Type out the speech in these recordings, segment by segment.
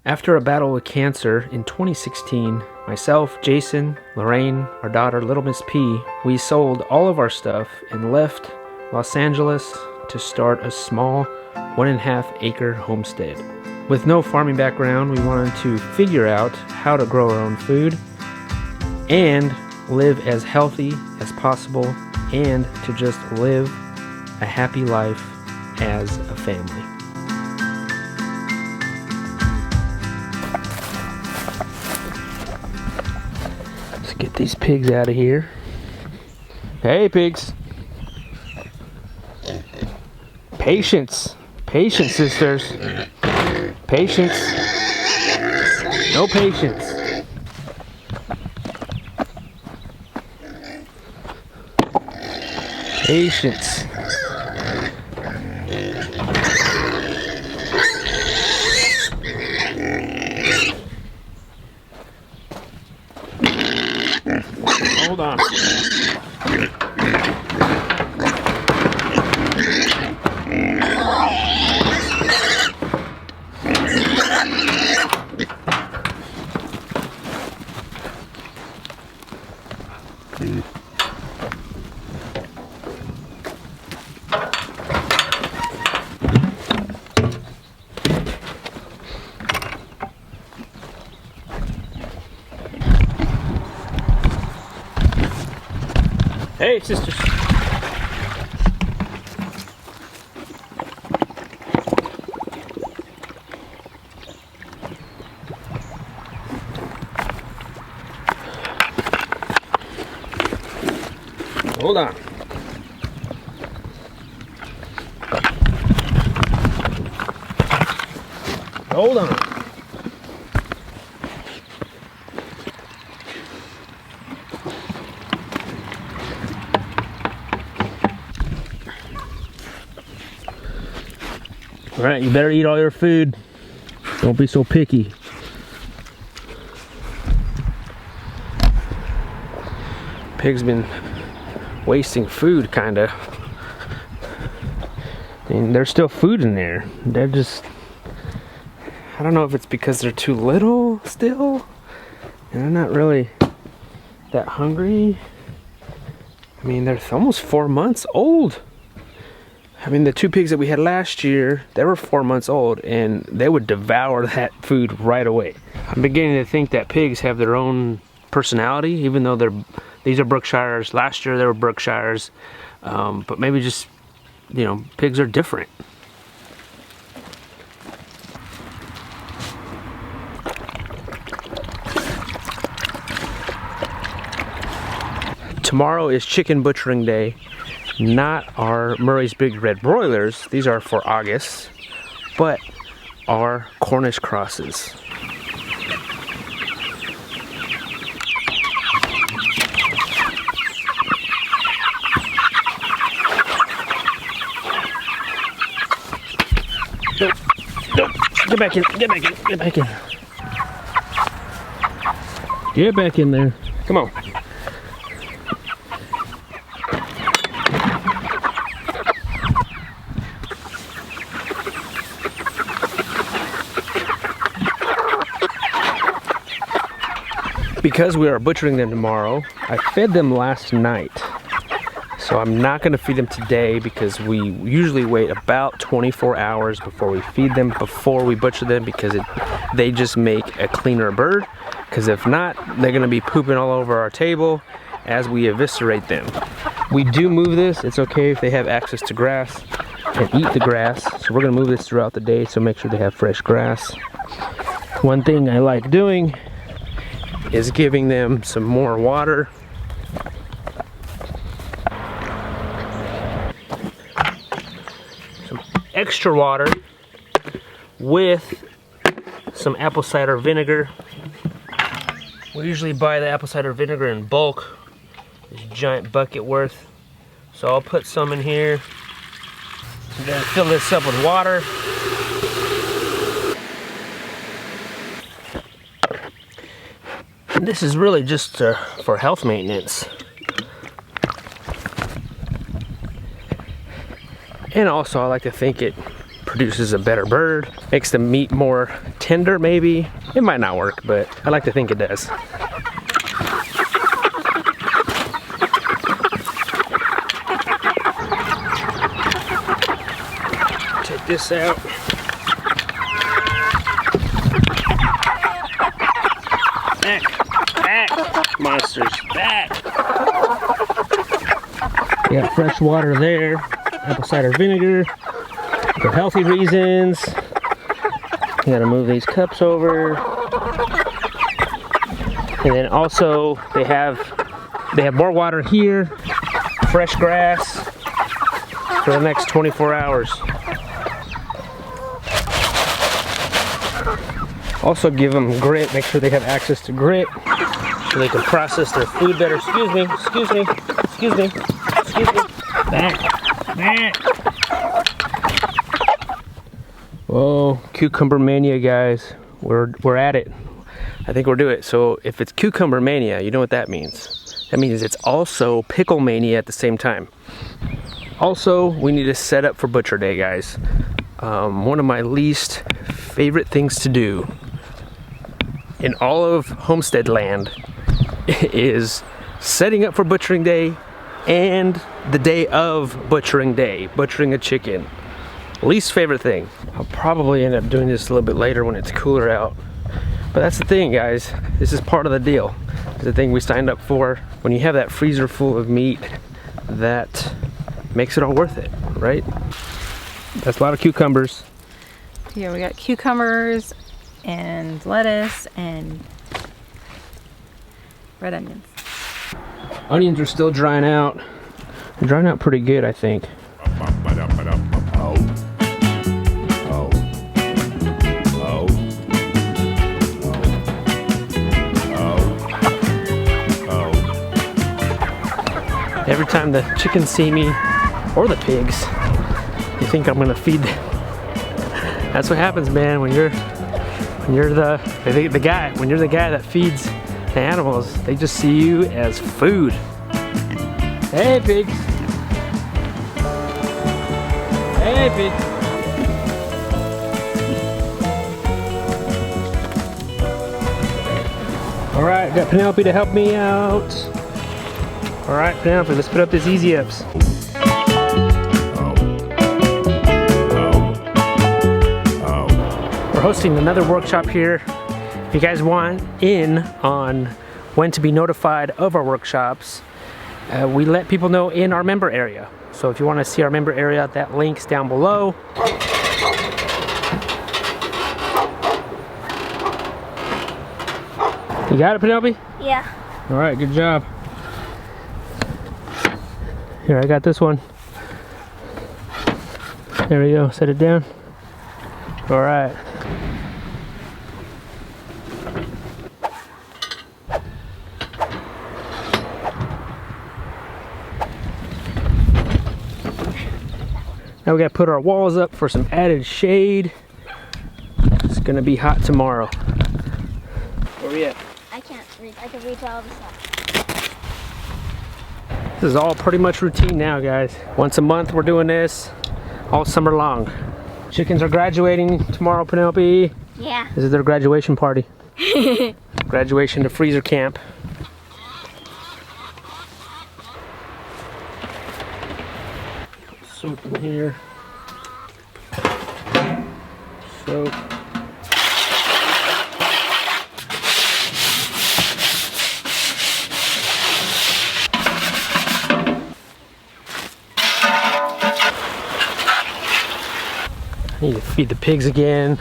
After a battle with cancer in 2016, myself, Jason, Lorraine, our daughter Little Miss P, we sold all of our stuff and left Los Angeles to start a small 1.5 acre homestead. With no farming background, we wanted to figure out how to grow our own food and live as healthy as possible and to just live a happy life as a family. Let's get these pigs out of here. Hey, pigs. Patience. Patience, sisters. Patience. No patience. Patience. Hold on. Hey, sisters. Hold on. Hold on. All right, you better eat all your food. Don't be so picky. Pig's been wasting food, kinda. And there's still food in there. They're just, I don't know if it's because they're too little still, and they're not really that hungry. I mean, they're almost 4 months old. I mean, the 2 pigs that we had last year, they were 4 months old, and they would devour that food right away. I'm beginning to think that pigs have their own personality, even though these are Brookshires. Last year they were Brookshires, but maybe just, you know, pigs are different. Tomorrow is chicken butchering day. Not our Murray's Big Red broilers, these are for August, but our Cornish crosses. Nope. Get back in, get back in, get back in. Get back in there. Come on. Because we are butchering them tomorrow, I fed them last night. So I'm not gonna feed them today because we usually wait about 24 hours before we feed them, before we butcher them, because they just make a cleaner bird. Because if not, they're gonna be pooping all over our table as we eviscerate them. We do move this, it's okay if they have access to grass and eat the grass. So we're gonna move this throughout the day, so make sure they have fresh grass. One thing I like doing is giving them some more water. Some extra water with some apple cider vinegar. We usually buy the apple cider vinegar in bulk, this giant bucket worth. So I'll put some in here. I'm gonna fill this up with water. And this is really just for health maintenance. And also I like to think it produces a better bird, makes the meat more tender maybe. It might not work, but I like to think it does. Take this out. Back, monsters, back. We got fresh water there, apple cider vinegar for healthy reasons. You gotta move these cups over. And then also they have more water here, fresh grass for the next 24 hours. Also give them grit, make sure they have access to grit so they can process their food better. Excuse me, excuse me, excuse me, excuse me. Back. Whoa, cucumber mania, guys. We're at it. I think we're doing it. So if it's cucumber mania, you know what that means. That means it's also pickle mania at the same time. Also, we need to set up for Butcher Day, guys. One of my least favorite things to do in all of Homestead land is setting up for Butchering Day and the day of Butchering Day, butchering a chicken. Least favorite thing. I'll probably end up doing this a little bit later when it's cooler out. But that's the thing, guys. This is part of the deal. It's the thing we signed up for. When you have that freezer full of meat, that makes it all worth it, right? That's a lot of cucumbers. Here we got cucumbers and lettuce and red onions. Onions are still drying out. They're drying out pretty good, I think. Every time the chickens see me, or the pigs, you think I'm gonna feed them. That's what happens, man, when you're the guy that feeds the animals. They just see you as food. Hey, pigs. Hey, pigs. All right, got Penelope to help me out. All right, Penelope, let's put up this easy ups. We're hosting another workshop here. If you guys want in on when to be notified of our workshops, we let people know in our member area. So if you want to see our member area, that link's down below. You got it, Penelope? Yeah. All right, good job. Here, I got this one. There we go, set it down. All right. Now we gotta put our walls up for some added shade. It's gonna be hot tomorrow. Where we at? I can't reach. I can reach all the stuff. This is all pretty much routine now, guys. Once a month we're doing this all summer long. Chickens are graduating tomorrow, Penelope. Yeah. This is their graduation party. Graduation to freezer camp. Soap in here. Soap. I need to feed the pigs again.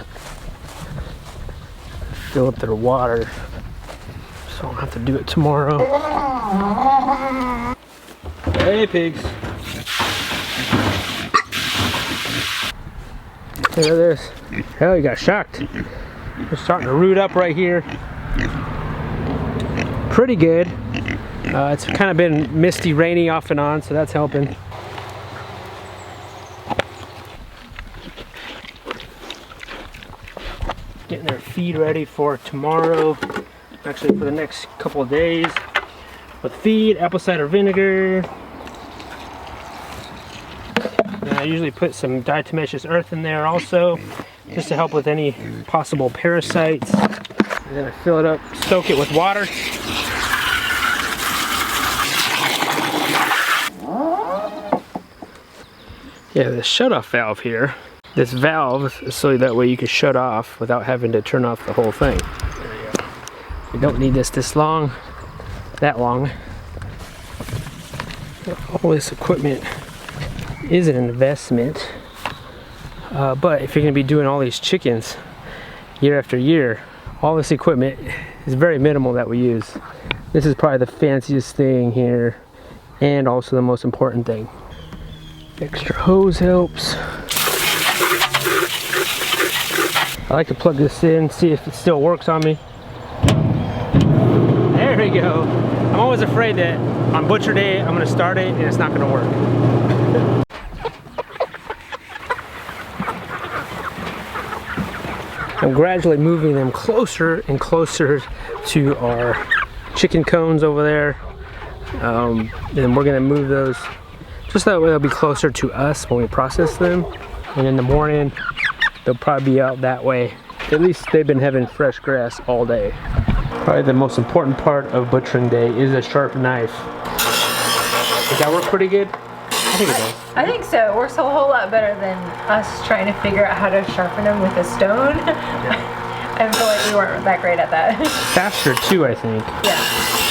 Fill up their water so I don't have to do it tomorrow. Hey, pigs. Look at this. Hell, you got shocked. They're starting to root up right here. Pretty good. It's kind of been misty, rainy off and on, so that's helping. Getting their feed ready for tomorrow, actually for the next couple of days. With feed, apple cider vinegar. usually put some diatomaceous earth in there also, just to help with any possible parasites. And then I fill it up, soak it with water. Yeah, the shutoff valve here. This valve is so that way you can shut off without having to turn off the whole thing. There you go. You don't need this long, that long. All this equipment is an investment, but if you're going to be doing all these chickens year after year, all this equipment is very minimal that we use. This is probably the fanciest thing here, and also the most important thing. Extra hose helps. I like to plug this in, see if it still works on me. There we go. I'm always afraid that on butcher day I'm gonna start it and it's not gonna work. I'm gradually moving them closer and closer to our chicken cones over there. And we're gonna move those just that way they'll be closer to us when we process them. And in the morning, they'll probably be out that way. At least they've been having fresh grass all day. Probably the most important part of butchering day is a sharp knife. Does that work pretty good? I think it does. I think so. It works a whole lot better than us trying to figure out how to sharpen them with a stone. I feel like we weren't that great at that. Faster too, I think. Yeah.